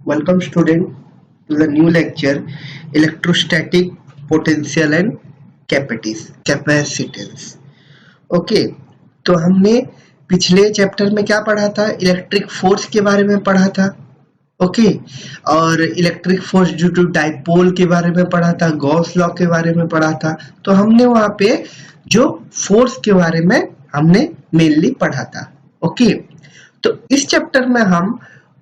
Welcome student to the new lecture electrostatic potential and capacitance. Okay तो हमने पिछले chapter में क्या पढ़ा था? इलेक्ट्रिक फोर्स के बारे में पढ़ा था. ओके और electric force due to dipole के बारे में पढ़ा था, गॉस लॉ के बारे में पढ़ा था. तो हमने वहां पे जो फोर्स के बारे में हमने मेनली पढ़ा था. ओके तो इस चैप्टर में हम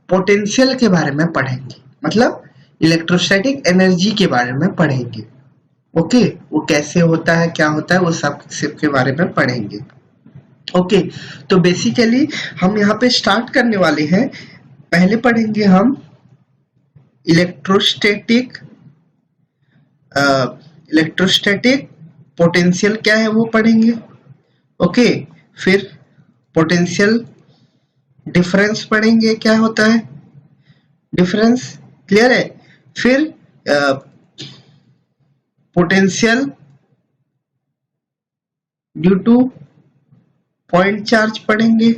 पोटेंशियल के बारे में पढ़ेंगे, मतलब इलेक्ट्रोस्टैटिक एनर्जी के बारे में पढ़ेंगे. ओके वो कैसे होता है, क्या होता है, वो सब के बारे में पढ़ेंगे. ओके तो बेसिकली हम यहाँ पे स्टार्ट करने वाले हैं. पहले पढ़ेंगे हम इलेक्ट्रोस्टैटिक पोटेंशियल क्या है वो पढ़ेंगे. ओके फिर पोटेंशियल डिफरेंस पढ़ेंगे, क्या होता है डिफरेंस, क्लियर है. फिर potential due to point charge पढ़ेंगे.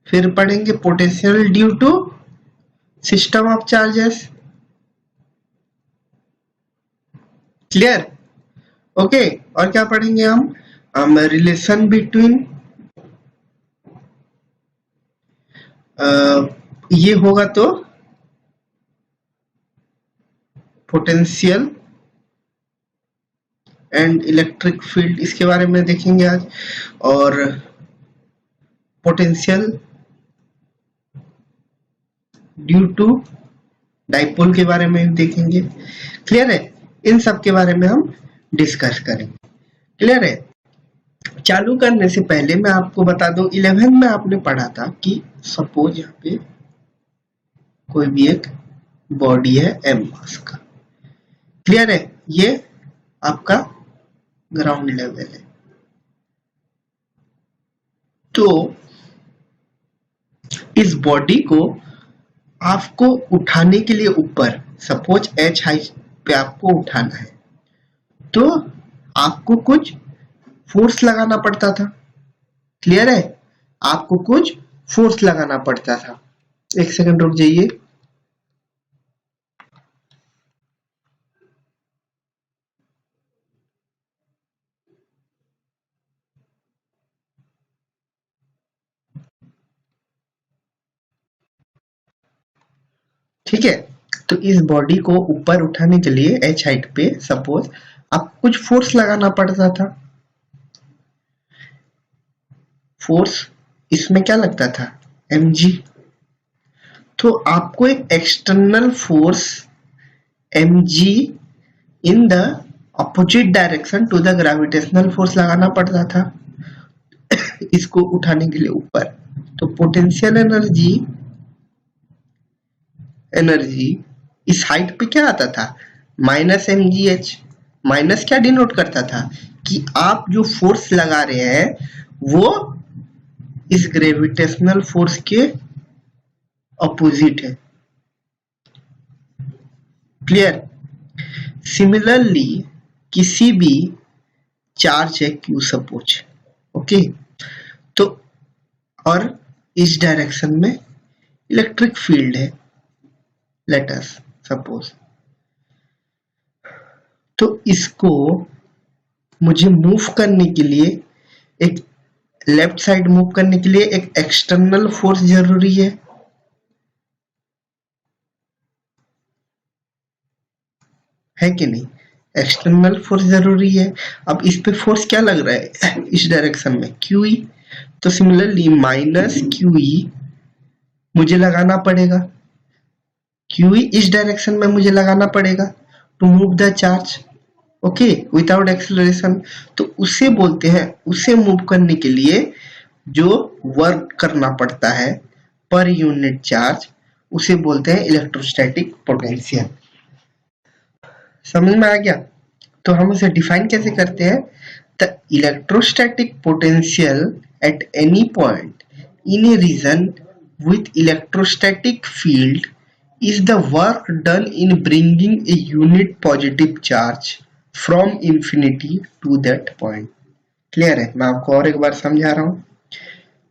फिर पढ़ेंगे potential due to system of charges. Clear. Okay और क्या पढ़ेंगे हम रिलेशन बिटवीन ये होगा तो पोटेंशियल एंड इलेक्ट्रिक फील्ड, इसके बारे में देखेंगे आज. और पोटेंशियल ड्यू टू डाइपोल के बारे में देखेंगे. क्लियर है. इन सब के बारे में हम डिस्कस करेंगे. क्लियर है. चालू करने से पहले मैं आपको बता दूं 11 में आपने पढ़ा था कि सपोज यहाँ पे कोई भी एक बॉडी है m मास का. क्लियर है. ये आपका ग्राउंड लेवल है. तो इस बॉडी को आपको उठाने के लिए ऊपर सपोज h हाइट पे आपको उठाना है, तो आपको कुछ फोर्स लगाना पड़ता था. क्लियर है. आपको कुछ फोर्स लगाना पड़ता था. एक सेकंड रुक जाइए. ठीक है. तो इस बॉडी को ऊपर उठाने के लिए h हाइट पे सपोज आपको कुछ फोर्स लगाना पड़ता था. फोर्स इसमें क्या लगता था mg. तो आपको एक external force mg in the opposite direction to the gravitational force लगाना पड़ता था इसको उठाने के लिए ऊपर. तो पोटेंशियल एनर्जी इस हाइट पे क्या आता था माइनस mgh. माइनस क्या डिनोट करता था कि आप जो फोर्स लगा रहे हैं वो इस ग्रेविटेशनल फोर्स के अपोजिट है. क्लियर. सिमिलरली किसी भी चार्ज है q सपोज. ओके तो और इस डायरेक्शन में इलेक्ट्रिक फील्ड है लेट अस सपोज. तो इसको मुझे मूव करने के लिए, एक लेफ्ट साइड मूव करने के लिए एक एक्सटर्नल फोर्स जरूरी है कि नहीं. एक्सटर्नल फोर्स जरूरी है. अब इस पे फोर्स क्या लग रहा है इस डायरेक्शन में QE. तो सिमिलरली माइनस QE मुझे लगाना पड़ेगा. QE इस डायरेक्शन में मुझे लगाना पड़ेगा to move the charge. Okay without acceleration. तो उसे बोलते हैं, उसे मूव करने के लिए जो वर्क करना पड़ता है पर यूनिट चार्ज, उसे बोलते हैं इलेक्ट्रोस्टैटिक पोटेंशियल. समझ में आ गया. तो हम उसे डिफाइन कैसे करते हैं. The electrostatic potential at any point in a region with electrostatic field is the work done in bringing a unit positive charge from infinity to that point. Clear है. मैं आपको और एक बार समझा रहा हूं.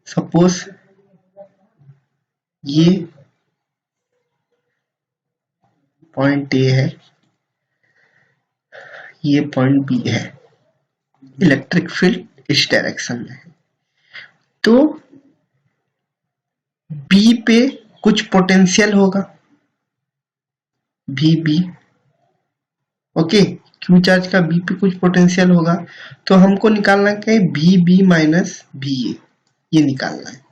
सपोज ये पॉइंट ए है, ये पॉइंट बी है, इलेक्ट्रिक फील्ड इस डायरेक्शन में है। तो बी पे कुछ पोटेंशियल होगा, V B, okay, Q charge का बी पे कुछ पोटेंशियल होगा, तो हमको निकालना क्या है, B B minus B A, ये निकालना है,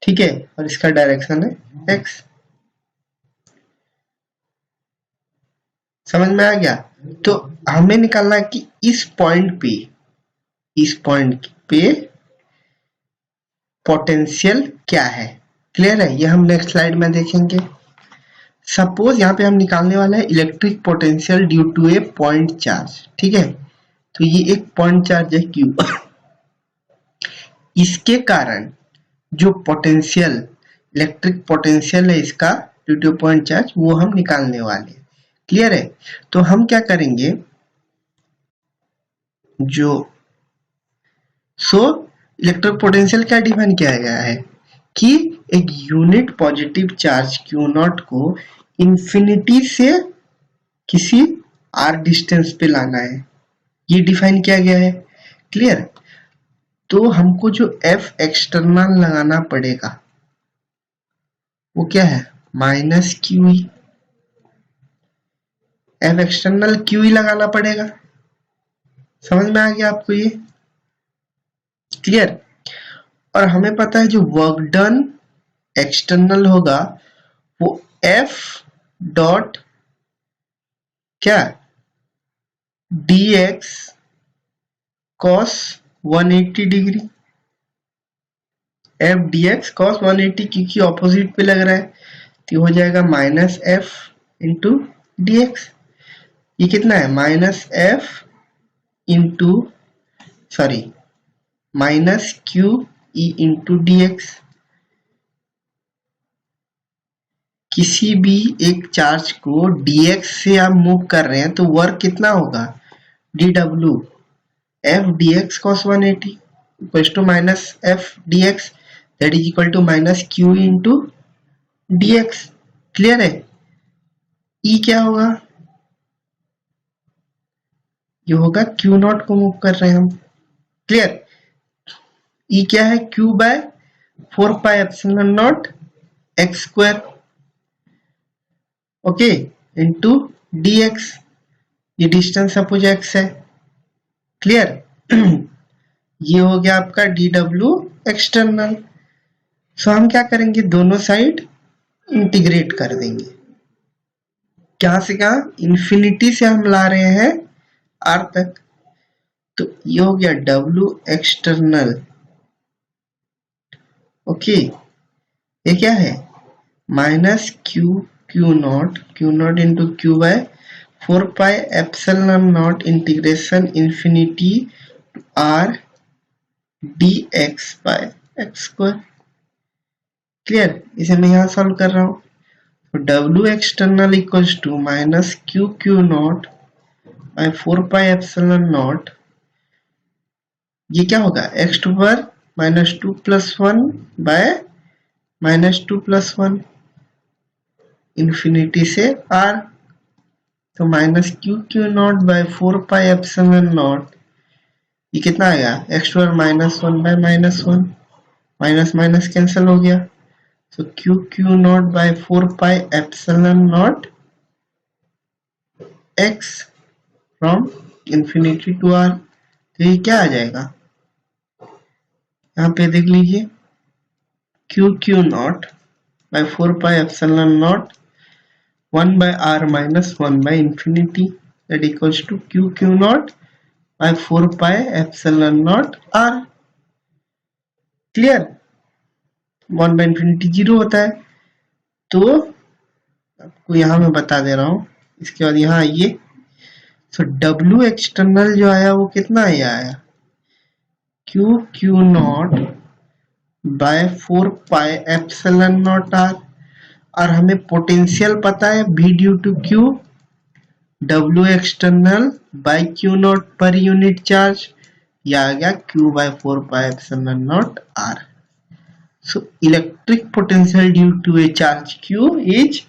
ठीक है, और इसका डायरेक्शन है एक्स। समझ में आ गया? तो हमें निकालना है कि इस पॉइंट पे पोटेंशियल क्या है। क्लियर है? ये हम नेक्स्ट स्लाइड में देखेंगे। सपोज यहाँ पे हम निकालने वाला है electric potential due to a point charge, ठीक है, तो ये एक पॉइंट चार्ज है क्यू। इसके कारण जो पोटेंशियल, इलेक्ट्रिक पोटेंशियल है इसका ड्यू टू पॉइंट चार्ज, वो हम निकालने वाले हैं। क्लियर है? तो हम क्या करेंगे, इलेक्ट्रिक पोटेंशियल क्या डिफाइन किया गया है कि एक unit positive charge Q not को इंफिनिटी से किसी आर डिस्टेंस पे लाना है, ये डिफाइन किया गया है। क्लियर? तो हमको जो एफ एक्सटर्नल लगाना पड़ेगा वो क्या है, minus Q E, F external Q E लगाना पड़ेगा। समझ में आ गया आपको ये? क्लियर? और हमें पता है जो वर्क डन एक्सटर्नल होगा वो एफ डॉट क्या, D x cos 180 degree, F D x cos 180, क्योंकि ऑपोजिट पे लग रहा है, तो हो जाएगा minus F into D x. ये कितना है, minus F into sorry minus Q E into D x. किसी भी एक चार्ज को dx से आप मूव कर रहे हैं तो वर्क कितना होगा, dw f dx cos 180 equal to minus f dx that is equal to minus q into dx। Clear है? E क्या होगा, ये होगा q नॉट को मूव कर रहे हैं हम। क्लियर? E क्या है, q by 4 pi epsilon naught x square, okay, into dx, ये डिस्टेंस सपोज x है। क्लियर? ये हो गया आपका dw एक्सटर्नल। सो हम क्या करेंगे, दोनों साइड इंटीग्रेट कर देंगे। क्या से कहा, इंफिनिटी से हम ला रहे हैं r तक, तो ये हो गया w एक्सटर्नल, ओके, ये क्या है, minus Q naught into Q by 4 pi epsilon naught integration infinity to R D X by X square. Clear? इसे मैं यहाँ सॉल्व कर रहा हूँ, तो W external equals to minus Q naught by 4 pi epsilon naught, ये क्या होगा, एक्स टू पर minus 2 plus 1 by minus 2 plus 1 infinity से r, तो minus Q naught by 4 pi epsilon naught, ये कितना आएगा, X to minus 1 by minus 1, minus minus cancel हो गया, तो Q naught by 4 pi epsilon naught x from infinity to r, तो ये क्या आ जाएगा, यहाँ पे देख लीजिए, Q naught by 4 pi epsilon naught 1 by r minus 1 by infinity that equals to q naught by 4 pi epsilon naught r। Clear? 1 by infinity 0 होता है, तो आपको यहां मैं बता दे रहा हूं। इसके बाद यहाँ आइए, तो w एक्सटर्नल जो आया वो कितना आया, q not by 4 pi epsilon naught r, और हमें पोटेंशियल पता है v due to q, w external by q naught per unit charge, यह आ गया q by 4 pi epsilon naught r। So electric potential due to a charge q is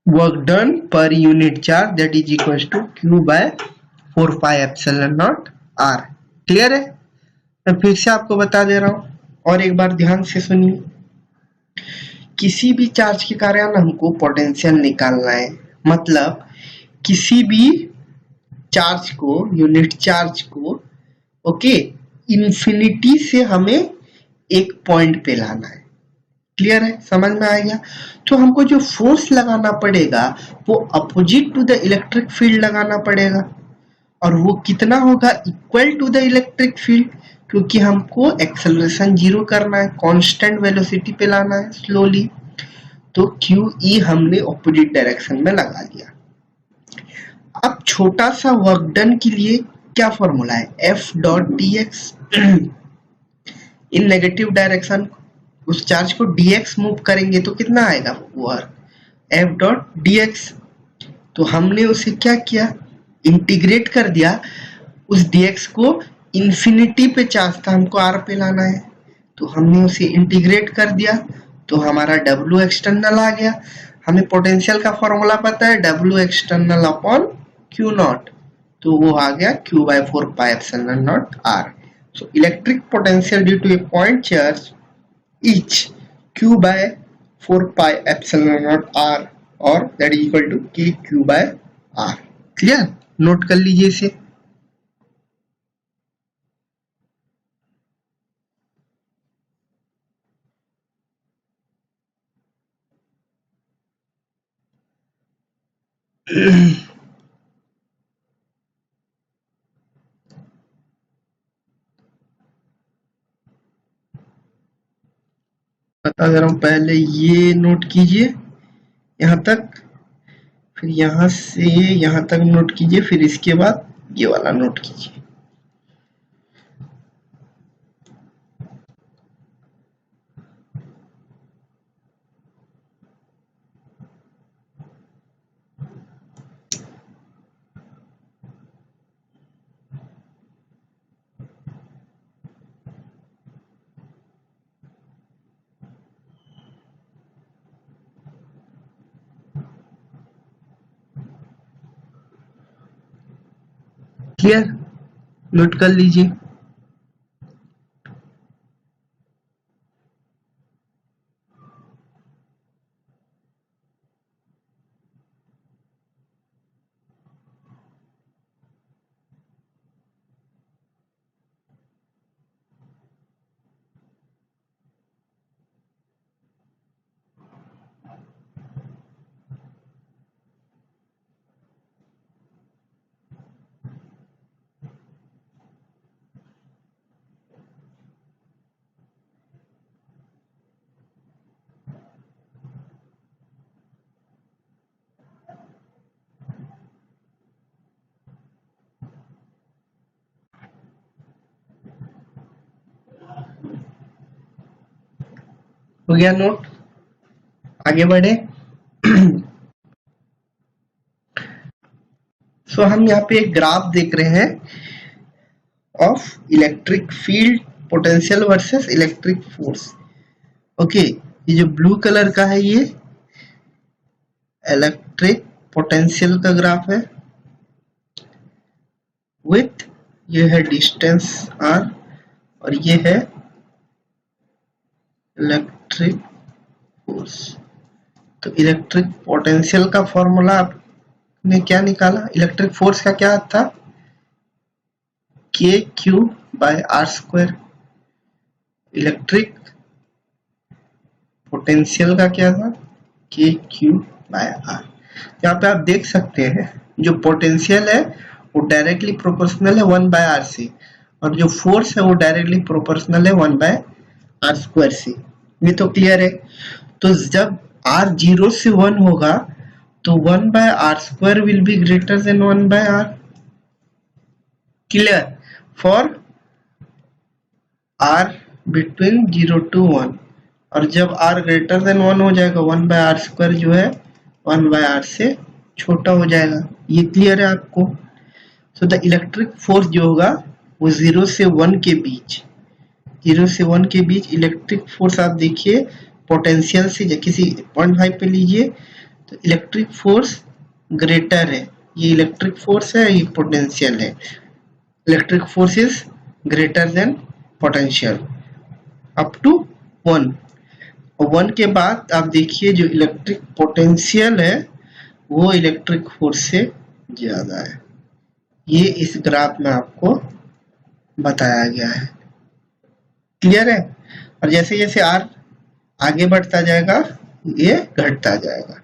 work done per unit charge that is equal to Q by 4 pi epsilon naught r. Clear है? मैं फिर से आपको बता दे रहा हूं और एक बार ध्यान से सुनिए। किसी भी चार्ज के कारण हमको पोटेंशियल निकालना है, मतलब किसी भी चार्ज को, यूनिट चार्ज को, ओके, इंफिनिटी से हमें एक पॉइंट पे लाना है। क्लियर है? समझ में आ गया? तो हमको जो फोर्स लगाना पड़ेगा वो opposite to the electric field लगाना पड़ेगा, और वो कितना होगा? Equal to the electric field, क्योंकि हमको एक्सेलरेशन जीरो करना है, कांस्टेंट वेलोसिटी पे लाना है स्लोली। तो क्यू ई हमने ऑपोजिट डायरेक्शन में लगा लिया। अब छोटा सा वर्क डन के लिए क्या फॉर्मूला है? F dot D X. In negative direction उस चार्ज को dx मूव करेंगे तो कितना आएगा वर्क? f dot dx। तो हमने उसे क्या किया? इंटीग्रेट कर दिया। उस dx को इंफिनिटी पे चार्ज था, हमको r पे लाना है, तो हमने उसे इंटीग्रेट कर दिया, तो हमारा W एक्सटर्नल आ गया। हमें पोटेंशियल का फॉर्मूला पता है, W external upon Q not, तो वो आ गया Q by 4 pi epsilon naught R। So electric potential due to a point charge each Q by 4 pi epsilon naught R, और that is equal to K Q by R। Clear? Note कर लीजिए इसे। बता दे रहा हूं, पहले ये note कीजिए यहाँ तक, फिर यहाँ से यहाँ तक नोट कीजिए, फिर इसके बाद ये वाला नोट कीजिए। क्लियर? नोट कर लीजिए। हो गया नोट? आगे बढ़े। सो हम यहाँ पे एक ग्राफ देख रहे हैं of electric field potential versus electric force. Okay, ये जो ब्लू कलर का है ये इलेक्ट्रिक पोटेंशियल का ग्राफ है, विथ ये है डिस्टेंस r, और ये है इलेक्ट्रिक फोर्स। तो इलेक्ट्रिक पोटेंशियल का फॉर्मूला आपने क्या निकाला? इलेक्ट्रिक फोर्स का क्या था? K Q by R square. Electric potential का क्या था? K Q by are. यहाँ पे आप देख सकते हैं जो पोटेंशियल है वो डायरेक्टली प्रोपोर्शनल है 1 बाय आर से, और जो फोर्स है वो डायरेक्टली प्रोपोर्शनल है 1 बाय आर स्क्वायर से। ये तो क्लियर है? तो जब r 0 से 1 होगा तो 1 by R square will be greater than 1 by R. Clear? For r between 0 to 1, और जब r ग्रेटर देन 1 हो जाएगा 1 बाय आर स्क्वायर जो है 1 बाय आर से छोटा हो जाएगा। ये क्लियर है आपको? सो द इलेक्ट्रिक फोर्स जो होगा वो 0 से 1 के बीच, 0 से 1 के बीच इलेक्ट्रिक फोर्स आप देखिए पोटेंशियल से किसी 0.5 पे लीजिए तो इलेक्ट्रिक फोर्स ग्रेटर है, ये इलेक्ट्रिक फोर्स है, ये पोटेंशियल है। Electric force is greater than potential up to 1। और 1 के बाद आप देखिए जो इलेक्ट्रिक पोटेंशियल है वो इलेक्ट्रिक फोर्स से ज्यादा है। ये इस ग्राफ में आपको बताया गया है। क्लियर है? और जैसे जैसे आर आगे बढ़ता जाएगा ये घटता जाएगा।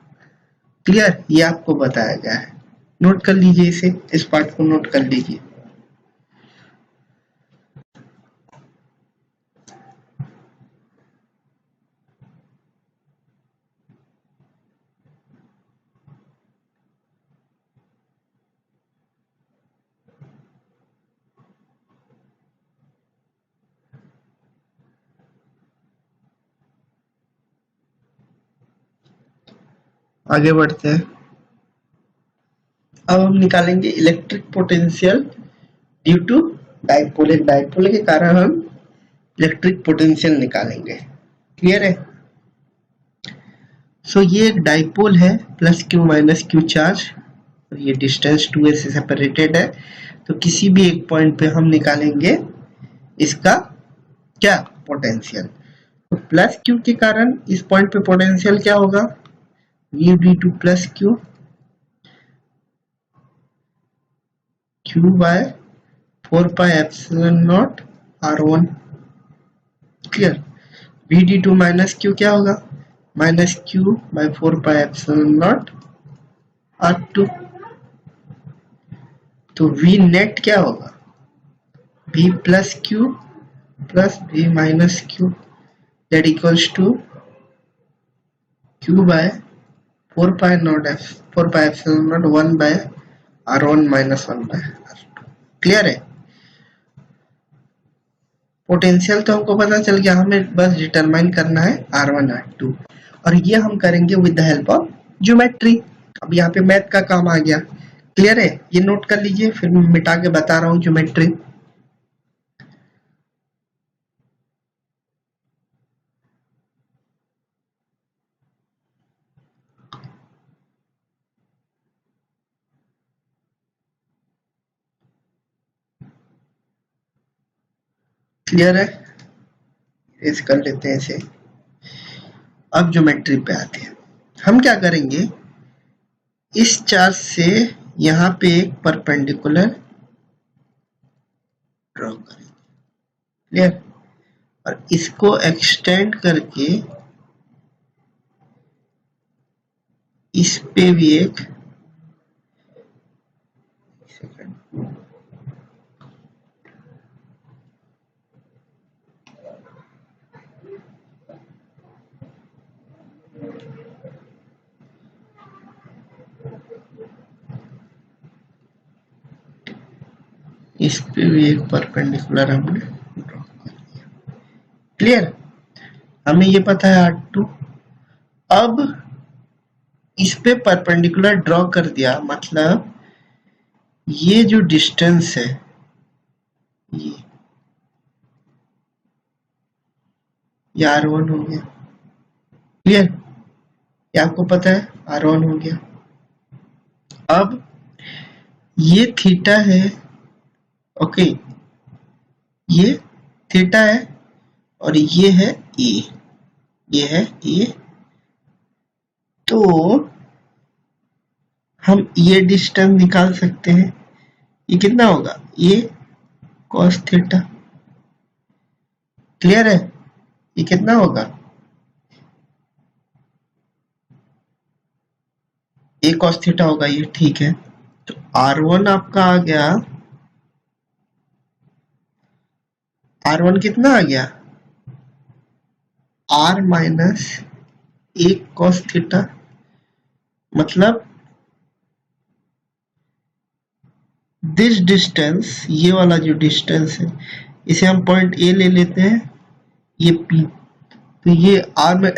क्लियर? ये आपको बताया गया है। नोट कर लीजिए इसे, इस पार्ट को नोट कर लीजिए। आगे बढ़ते हैं। अब हम निकालेंगे electric potential due to dipole. एक डाइपोल के कारण हम इलेक्ट्रिक पोटेंशियल निकालेंगे। क्लियर है? सो ये एक डाइपोल है, plus Q minus Q charge, और ये डिस्टेंस 2a से सेपरेटेड है। तो किसी भी एक पॉइंट पे हम निकालेंगे इसका क्या पोटेंशियल। तो प्लस क्यू के कारण इस पॉइंट पे पोटेंशियल क्या होगा, v d2 plus Q Q by 4 pi epsilon naught r1। Clear? v d2 minus Q क्या होगा, minus Q by 4 pi epsilon naught r2। तो v नेट क्या होगा, v plus Q plus v minus Q that equals to Q by 4 pi naught F 4 pi epsilon naught 1 by r1 minus 1 by r2। Clear है? Potential तो हमको पता चल गया, हमें बस डिटरमाइन करना है r1 r2, और ये हम करेंगे with the help of geometry. अब यहाँ पे मैथ का काम आ गया। क्लियर है? ये नोट कर लीजिए, फिर मैं मिटा के बता रहा हूँ ज्योमेट्री। क्लियर है? इस कर लेते हैं इसे। अब ज्योमेट्री पे आते हैं। हम क्या करेंगे, इस चार्ज से यहाँ पे एक परपेंडिकुलर ड्रॉ करेंगे। क्लियर? और इसको एक्सटेंड करके इस पे भी एक इस पे भी एक परपेंडिकुलर हमने ड्रॉ कर दिया। क्लियर? हमें ये पता है R2। अब इस पे परपेंडिकुलर ड्रॉ कर दिया, मतलब ये जो डिस्टेंस है ये R1 हो गया। क्लियर? ये आपको पता है R1 हो गया। अब ये थीटा है, ओके, ये थीटा है और ये है ए, ये है ए। तो हम ये डिस्टेंस निकाल सकते हैं। ये कितना होगा, ये cos थीटा। क्लियर है? ये कितना होगा, ए cos थीटा होगा ये। ठीक है, तो R1 आपका आ गया, R1 कितना आ गया, R माइनस ए cos थीटा। मतलब दिस डिस्टेंस, ये वाला जो डिस्टेंस है, इसे हम पॉइंट ए ले लेते हैं, ये P। तो ये R में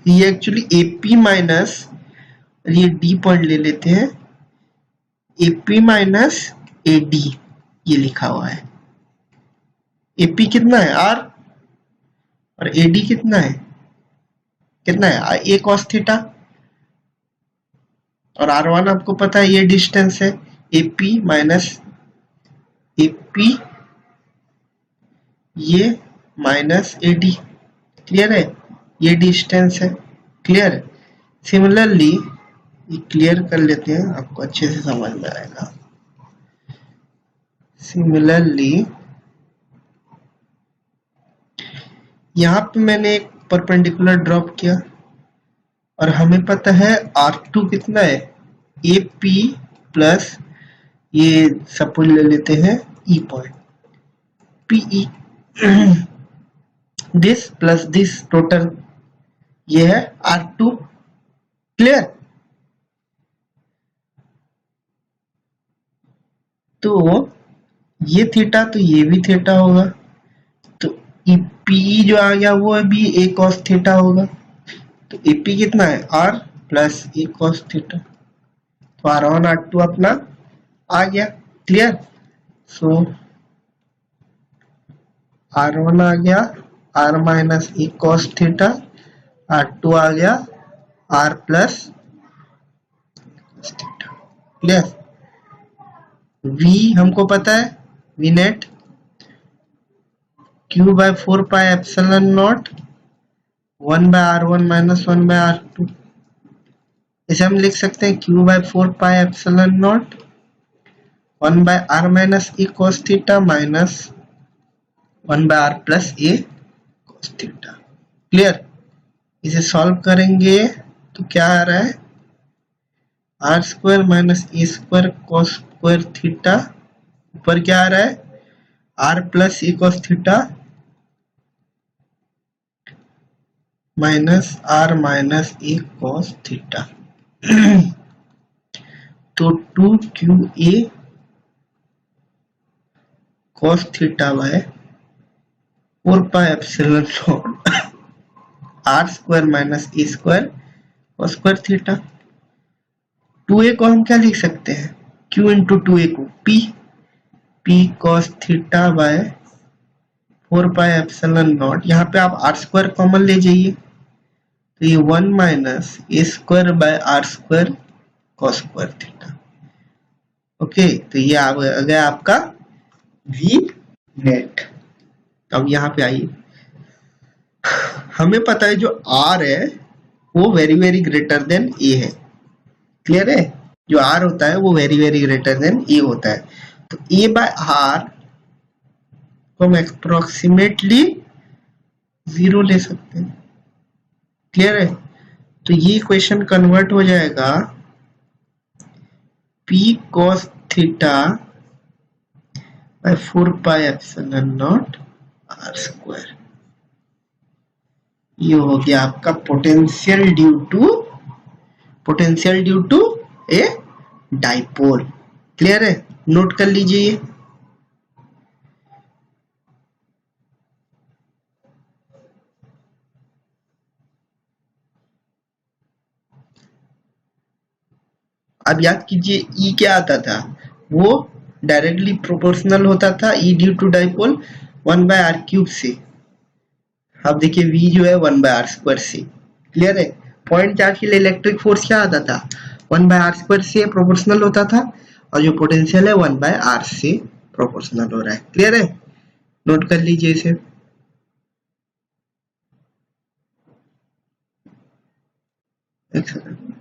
ये एक्चुअली AP माइनस, ये D पॉइंट ले लेते हैं, AP माइनस AD ये लिखा हुआ है। AP कितना है R, और AD कितना है, कितना है A cos थीटा। और R1 आपको पता है ये डिस्टेंस है, AP माइनस AP, ये माइनस AD। क्लियर है, ये डिस्टेंस है। क्लियर है। सिमिलरली ये क्लियर कर लेते हैं, आपको अच्छे से समझ में आएगा। सिमिलरली यहाँ पे मैंने एक परपेंडिकुलर ड्रॉप किया और हमें पता है R2 कितना है, AP प्लस ये सपोज ले लेते हैं E point, PE this plus this total, ये है R2। क्लियर। तो ये थीटा तो ये भी थीटा होगा, तो PE जो आ गया वो भी A cos थीटा होगा। तो AP कितना है, R plus A cos theta. तो R1 R2 अपना आ गया। क्लियर। सो R1 आ गया R minus A cos theta, R2 आ गया R plus theta. Clear. V हमको पता है, V net Q by 4 pi epsilon naught 1 by R1 minus 1 by R2। इसे हम लिख सकते हैं Q by 4 pi epsilon naught 1 by R minus A cos theta minus 1 by R plus A cos theta. Clear. इसे solve करेंगे तो क्या आ रहा है, R square minus A square cos square theta, ऊपर क्या आ रहा है, R plus A cos theta minus R minus A cos theta. तो 2QA cos theta by 4 pi epsilon naught R square minus A square cos square theta. 2A को हम क्या लिख सकते हैं, Q इंटू 2A को P cos theta by 4 pi epsilon not, यहाँ पे आप R स्क्वायर कॉमन ले जाइए तो ये 1 minus A square by R square cos square theta. Okay, तो ये आ गया आपका V नेट। अब यहाँ पे आइए, हमें पता है जो R है वो very very greater than A है। क्लियर है, जो R होता है वो very very greater than A होता है। तो A बाय R को हम अप्रोक्सीमेटली 0 ले सकते हैं। क्लियर है। तो ये क्वेश्चन कन्वर्ट हो जाएगा P cos theta by 4 pi epsilon naught R square. ये हो गया आपका potential due to a dipole. Clear है, नोट कर लीजिए। अब याद कीजिए E क्या आता था, वो डायरेक्टली प्रोपोर्शनल होता था E due to dipole 1 by R cube से। अब देखिए V जो है 1 बाय R स्क्वायर से। क्लियर है। पॉइंट चार्ज के लिए इलेक्ट्रिक फोर्स क्या आता था, 1 बाय R स्क्वायर से प्रोपोर्शनल होता था, और जो पोटेंशियल है 1 बाय R से प्रोपोर्शनल हो रहा है। क्लियर है, नोट कर लीजिए इसे। एक सेकंड।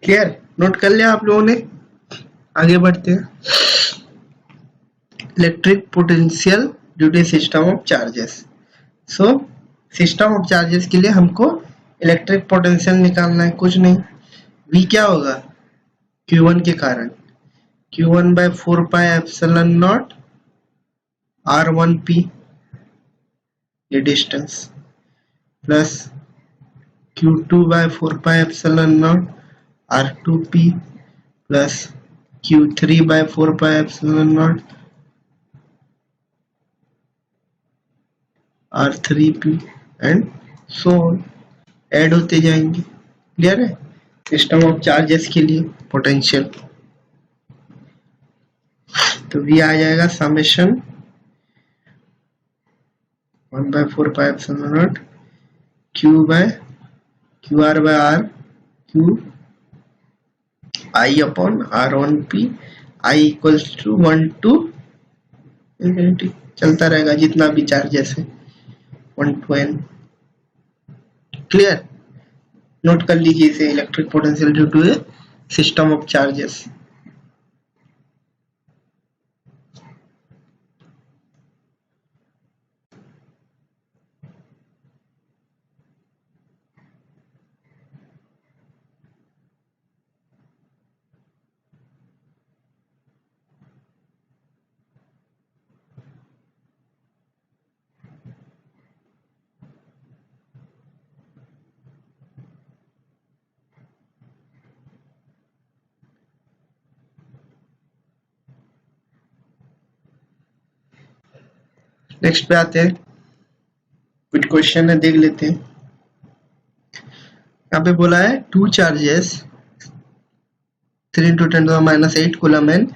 क्लियर, नोट कर लिया आप लोगों ने। आगे बढ़ते हैं। Electric potential due to system of charges. So system of charges के लिए हमको इलेक्ट्रिक पोटेंशियल निकालना है, कुछ नहीं। V क्या होगा Q1 के कारण, Q1 by 4 pi epsilon not R1P ये distance, plus Q2 by 4 pi epsilon not R2P plus Q3 by 4 pi epsilon not R3P and so on, add होते जाएंगे। क्लियर है? सिस्टम ऑफ चार्जेस के लिए पोटेंशियल तो V आ जाएगा summation 1 by 4 pi epsilon not Q by QR by R Q I upon R1P I equals to 1 to infinity, चलता रहेगा जितना भी चार्जेस है 1 to n। क्लियर? नोट कर लीजिए इसे, electric potential due to a system of charges. Next पे आते हैं, कुछ क्वेश्चन है देख लेते हैं। यहाँ पे बोला है two charges 3 into 10 to the minus 8 coulomb and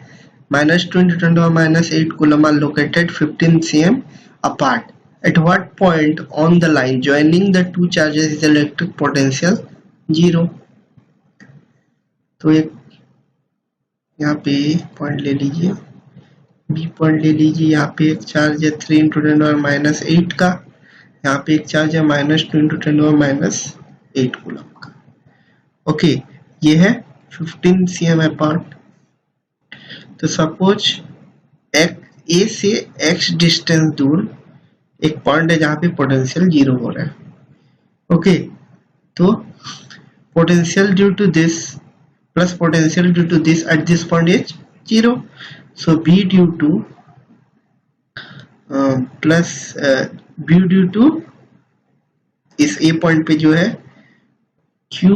minus 2 into 10 to the minus 8 coulomb are located 15 cm apart. At what point on the line joining the two charges is electric potential 0? तो एक यहाँ पे point ले लीजिए, B point ले लीजिए। यहाँ पे एक चार्ज है 3 into 10 to the minus 8 का, यहाँ पे एक चार्ज है minus 2 into 10 to the minus 8 coulomb का। ओके, ये है 15 cm अपार्ट। तो सपोज ए से x डिस्टेंस दूर एक पॉइंट है जहाँ पे पोटेंशियल 0 हो रहा है। ओके, तो potential due to this plus potential due to this at this point is 0। So B due to plus B due to इस ए पॉइंट पे जो है Q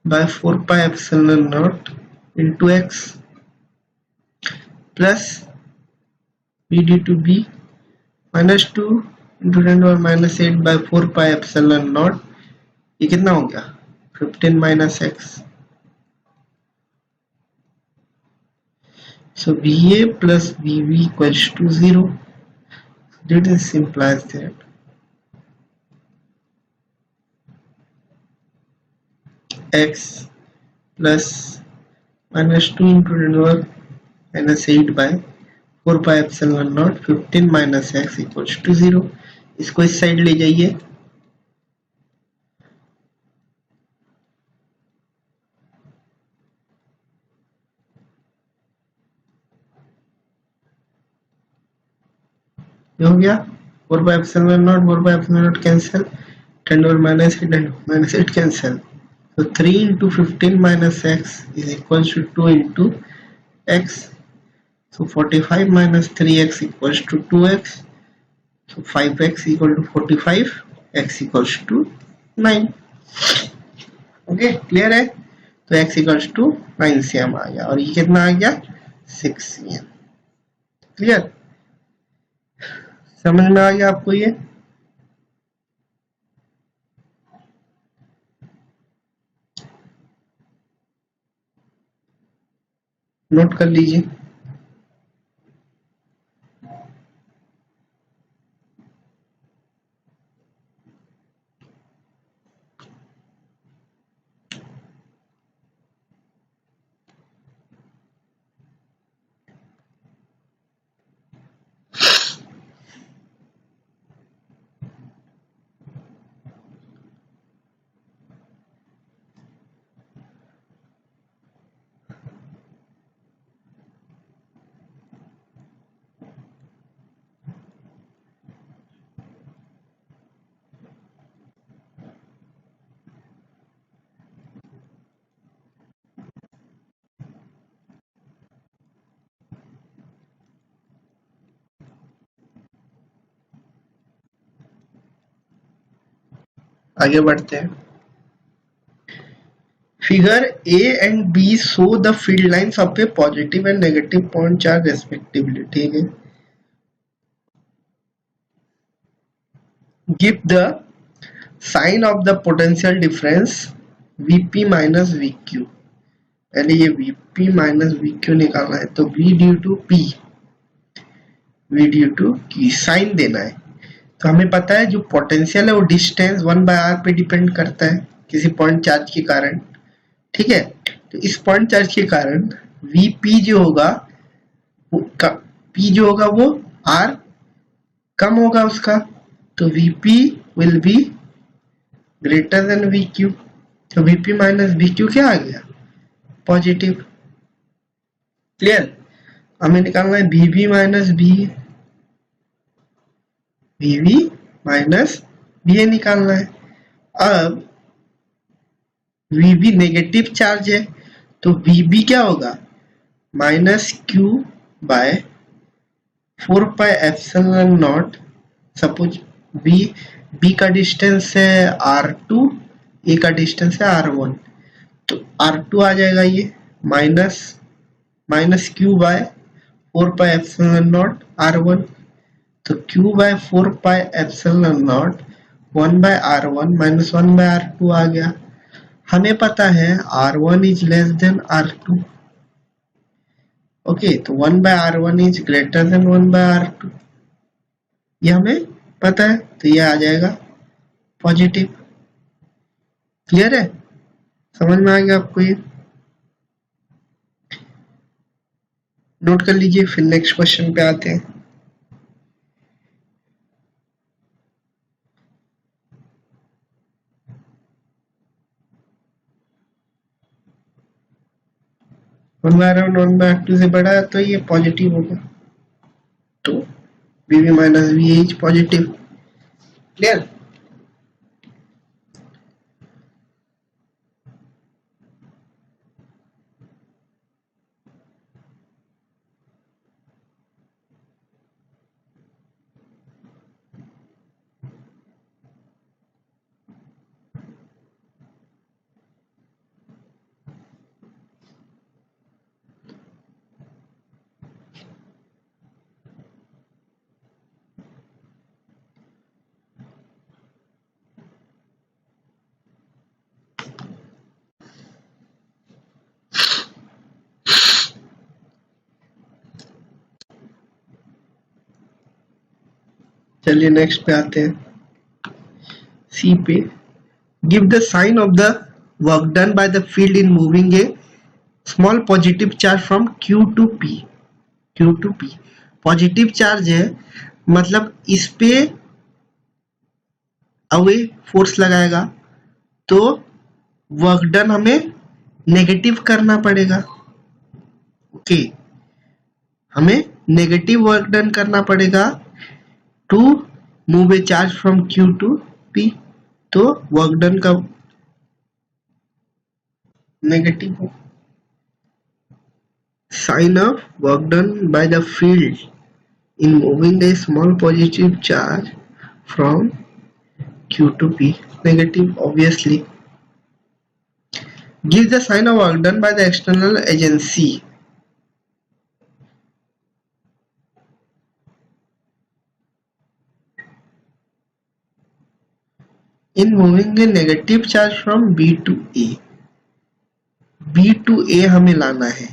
by 4 pi epsilon naught into x plus b due to b minus 2 into 10 to the minus 8 by 4 pi epsilon naught, ये कितना हो गया 15 minus x। So BA plus BB equals to 0. This implies that x plus minus 2 into 10 to the minus 8 by 4 pi epsilon naught 15 minus x equals to 0। इसको इस side ले जाइए, हो गया 4 by epsilon naught cancel, 10 over minus 8 and minus 8 cancel, so 3 into 15 minus x is equals to 2 into x, so 45 minus 3x equals to 2x, so 5x equal to 45, x equals to 9। Okay, clear है? तो x equals to 9 cm आ गया और ये कितना आ गया 6 cm। Clear? समझ में आ गया आपको ये? नोट कर लीजिए। आगे बढ़ते हैं। Figure A and B show the field lines of a positive and negative point charge respectively. ठीक है, give the sign of the potential difference Vp minus Vq। पहले ये Vp माइनस Vq निकालना है, तो V due to P, V due to Q sign देना है। तो हमें पता है जो पोटेंशियल है वो डिस्टेंस 1/r पे डिपेंड करता है किसी पॉइंट चार्ज के कारण। ठीक है, तो इस पॉइंट चार्ज के कारण Vp जो होगा P जो होगा वो R कम होगा उसका, तो Vp will be greater then Vq। तो Vp माइनस Vq क्या आ गया? पॉजिटिव। क्लियर? हमें निकालना है Vb minus Va, Vb minus Va निकालना है। अब Vb नेगेटिव चार्ज है, तो Vb क्या होगा? Minus Q by 4πε0। Suppose B का डिस्टेंस है R2, A का डिस्टेंस है R1, तो R2 आ जाएगा ये माइनस Q बाय 4πε0 R1, तो Q by 4πε0 1/R1 minus 1/R2 आ गया। हमें पता है R1 is less than R2। Okay, तो 1/R1 is greater then 1/R2, ये हमें पता है, तो ये आ जाएगा पॉजिटिव। क्लियर है? समझ में आ गया आपको? ये नोट कर लीजिए, फिर नेक्स्ट क्वेश्चन पे आते हैं। वन बाय टू से बड़ा है तो ये पॉजिटिव होगा, तो Vb minus Va is positive. Clear? चलिए नेक्स्ट पे आते हैं। सी पे, give the sign of the work done by the field in moving a small positive charge from Q to P। Q to P positive charge है, मतलब इस पे away force लगाएगा, तो वर्क डन हमें नेगेटिव करना पड़ेगा। ओके, हमें नेगेटिव वर्क डन करना पड़ेगा to move a charge from Q to P, तो वर्क डन का नेगेटिव हो। Sign of work done by the field in moving a small positive charge from Q to P, negative obviously. Give the sign of work done by the external agency in moving a negative charge from B to A। B to A हमें लाना है,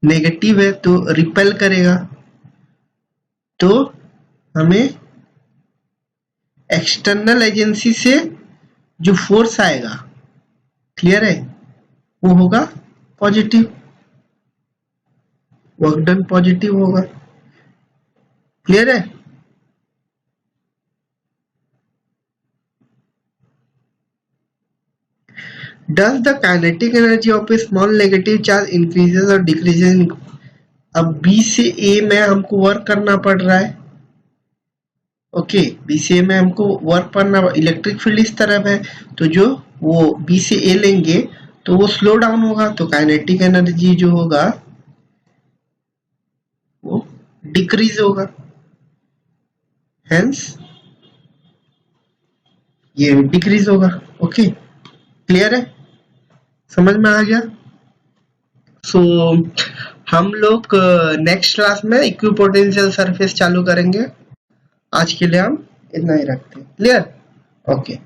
negative है तो repel करेगा, तो हमें external agency से जो फोर्स आएगा, क्लियर है, वो होगा पॉजिटिव, वर्क डन पॉजिटिव होगा। क्लियर है? Does the kinetic energy of a small negative charge increases or decreases in? अब B से A में हमको वर्क करना पड़ रहा है। ओके, B से A में हमको वर्क करना, इलेक्ट्रिक फील्ड इस तरफ है, तो जो वो B से A लेंगे तो वो स्लो डाउन होगा, तो काइनेटिक एनर्जी जो होगा वो डिक्रीज होगा। हेंस ये डिक्रीज होगा। ओके, क्लियर है, समझ में आ गया। सो हम लोग नेक्स्ट क्लास में इक्विपोटेंशियल सरफेस चालू करेंगे। आज के लिए हम इतना ही रखते हैं। Clear, okay.